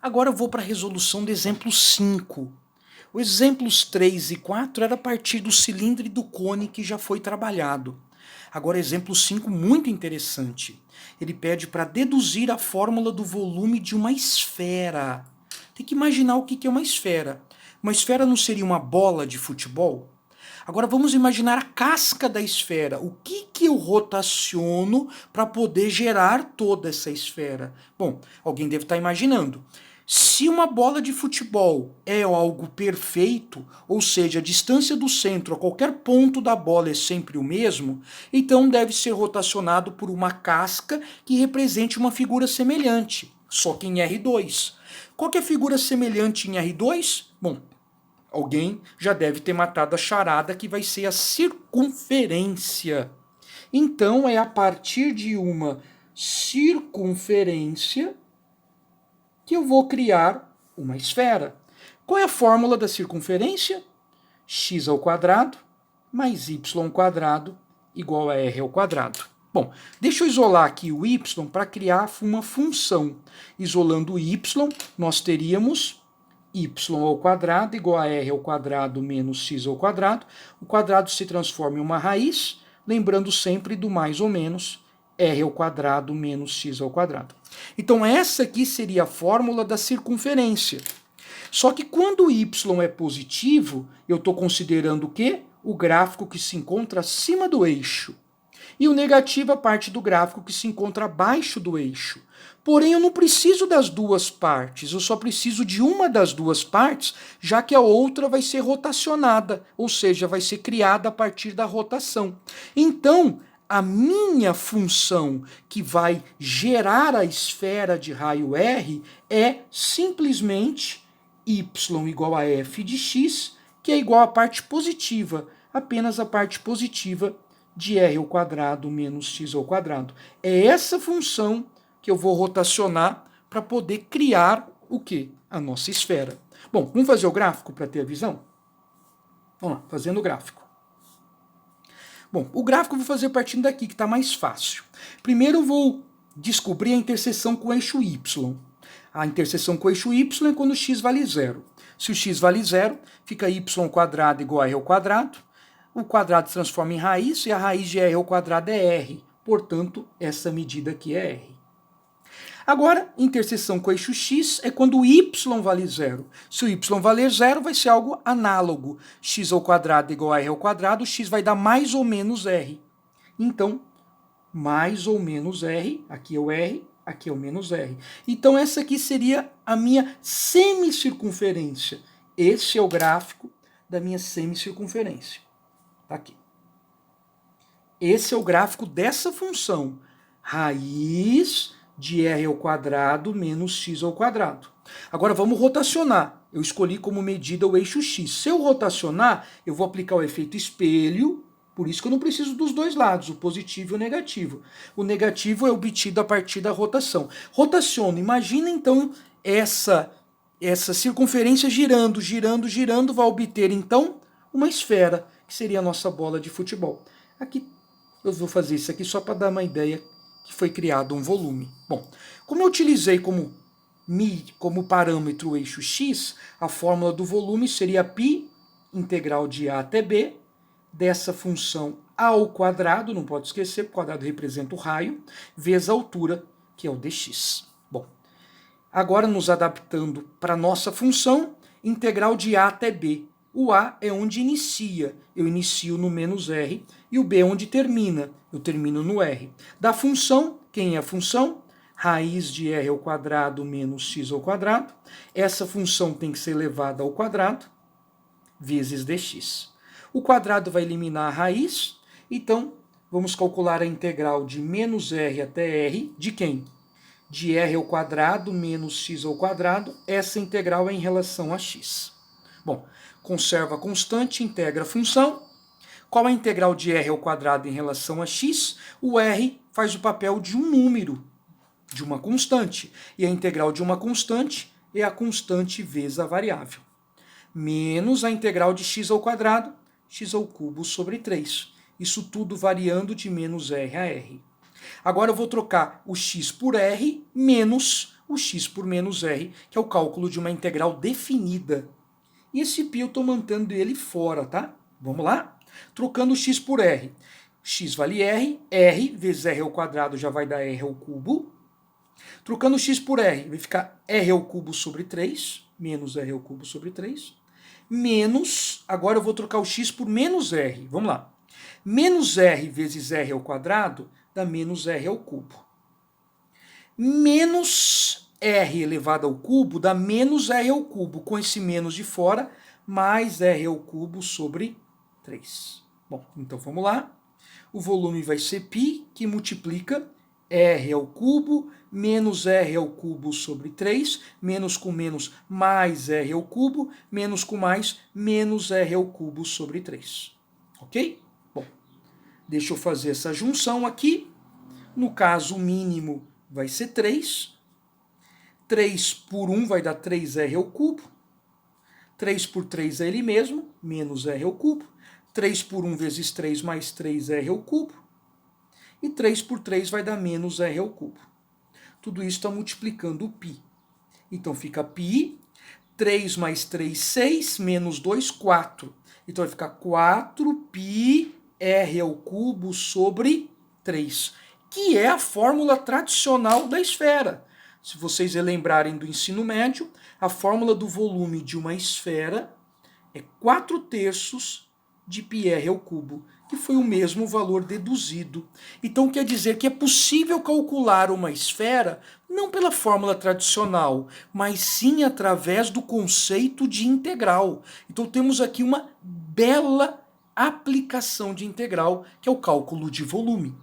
Agora eu vou para a resolução do exemplo 5. Os exemplos 3 e 4 era a partir do cilindro e do cone que já foi trabalhado. Agora, exemplo 5, muito interessante. Ele pede para deduzir a fórmula do volume de uma esfera. Tem que imaginar o que é uma esfera. Uma esfera não seria uma bola de futebol? Agora vamos imaginar a casca da esfera. O que eu rotaciono para poder gerar toda essa esfera? Bom, alguém deve estar imaginando. Se uma bola de futebol é algo perfeito, ou seja, a distância do centro a qualquer ponto da bola é sempre o mesmo, então deve ser rotacionado por uma casca que represente uma figura semelhante, só que em R2. Qual que é a figura semelhante em R2? Bom, alguém já deve ter matado a charada, que vai ser a circunferência. Então é a partir de uma circunferência que eu vou criar uma esfera. Qual é a fórmula da circunferência? X ao quadrado mais y ao quadrado igual a r ao quadrado. Bom, deixa eu isolar aqui o y para criar uma função. Isolando o y, nós teríamos y ao quadrado igual a r ao quadrado menos x ao quadrado. O quadrado se transforma em uma raiz, lembrando sempre do mais ou menos, r ao quadrado menos x ao quadrado. Então essa aqui seria a fórmula da circunferência. Só que quando y é positivo, eu estou considerando o quê? O gráfico que se encontra acima do eixo. E o negativo a parte do gráfico que se encontra abaixo do eixo. Porém, eu não preciso das duas partes, eu só preciso de uma das duas partes, já que a outra vai ser rotacionada, ou seja, vai ser criada a partir da rotação. Então, a minha função que vai gerar a esfera de raio R é simplesmente y igual a f de x, que é igual à parte positiva, apenas a parte positiva de r ao quadrado menos x ao quadrado. É essa função que eu vou rotacionar para poder criar o quê? A nossa esfera. Bom, vamos fazer o gráfico para ter a visão? Vamos lá, fazendo o gráfico. Bom, o gráfico eu vou fazer partindo daqui, que está mais fácil. Primeiro eu vou descobrir a interseção com o eixo y. A interseção com o eixo y é quando x vale 0. Se o x vale 0, fica y ao quadrado igual a r ao quadrado. O quadrado se transforma em raiz, e a raiz de r ao quadrado é r. Portanto, essa medida aqui é r. Agora, interseção com o eixo x é quando o y vale 0. Se o y valer 0, vai ser algo análogo. X ao quadrado igual a r ao quadrado, x vai dar mais ou menos r. Então, mais ou menos r, aqui é o r, aqui é o menos r. Então, essa aqui seria a minha semicircunferência. Esse é o gráfico da minha semicircunferência. Tá aqui. Esse é o gráfico dessa função. Raiz de r ao quadrado menos x ao quadrado. Agora vamos rotacionar. Eu escolhi como medida o eixo x. Se eu rotacionar, eu vou aplicar o efeito espelho, por isso que eu não preciso dos dois lados, o positivo e o negativo. O negativo é obtido a partir da rotação. Rotaciono. Imagina então essa circunferência girando, girando, girando, vai obter então uma esfera, que seria a nossa bola de futebol. Aqui eu vou fazer isso aqui só para dar uma ideia que foi criado um volume. Bom, como eu utilizei como parâmetro o eixo x, a fórmula do volume seria π integral de a até b dessa função a ao quadrado, não pode esquecer, porque o quadrado representa o raio, vezes a altura, que é o dx. Bom, agora nos adaptando para a nossa função, integral de a até b. O a é onde inicia, eu inicio no menos r, e o b é onde termina, eu termino no r. Da função, quem é a função? Raiz de r ao quadrado menos x ao quadrado. Essa função tem que ser elevada ao quadrado, vezes dx. O quadrado vai eliminar a raiz, então vamos calcular a integral de menos r até r, de quem? De r ao quadrado menos x ao quadrado, essa integral é em relação a x. Bom, conserva a constante, integra a função. Qual a integral de r ao quadrado em relação a x? O r faz o papel de um número, de uma constante. E a integral de uma constante é a constante vezes a variável. Menos a integral de x ao quadrado, x ao cubo sobre 3. Isso tudo variando de menos r a r. Agora eu vou trocar o x por r menos o x por menos r, que é o cálculo de uma integral definida. E esse π eu estou mantendo ele fora, tá? Vamos lá? Trocando x por r. X vale r vezes r ao quadrado já vai dar r ao cubo. Trocando x por r, vai ficar r ao cubo sobre 3, menos r ao cubo sobre 3, menos, agora eu vou trocar o x por menos r, vamos lá. Menos r vezes r ao quadrado dá menos r ao cubo. Menos r elevado ao cubo dá menos r ao cubo, com esse menos de fora, mais r ao cubo sobre 3. Bom, então vamos lá. O volume vai ser π, que multiplica r ao cubo, menos r ao cubo sobre 3, menos com menos, mais r ao cubo, menos com mais, menos r ao cubo sobre 3. Ok? Bom, deixa eu fazer essa junção aqui. No caso, o mínimo vai ser 3. 3 por 1 vai dar 3r ao cubo. 3 por 3 é ele mesmo, menos r ao cubo. 3 por 1 vezes 3 mais 3r ao cubo. E 3 por 3 vai dar menos r ao cubo. Tudo isso está multiplicando o π. Então fica π, 3 mais 3, 6, menos 2, 4. Então vai ficar 4π r ao cubo sobre 3, que é a fórmula tradicional da esfera. Se vocês lembrarem do ensino médio, a fórmula do volume de uma esfera é 4/3 de πr ao cubo, que foi o mesmo valor deduzido. Então quer dizer que é possível calcular uma esfera não pela fórmula tradicional, mas sim através do conceito de integral. Então temos aqui uma bela aplicação de integral, que é o cálculo de volume.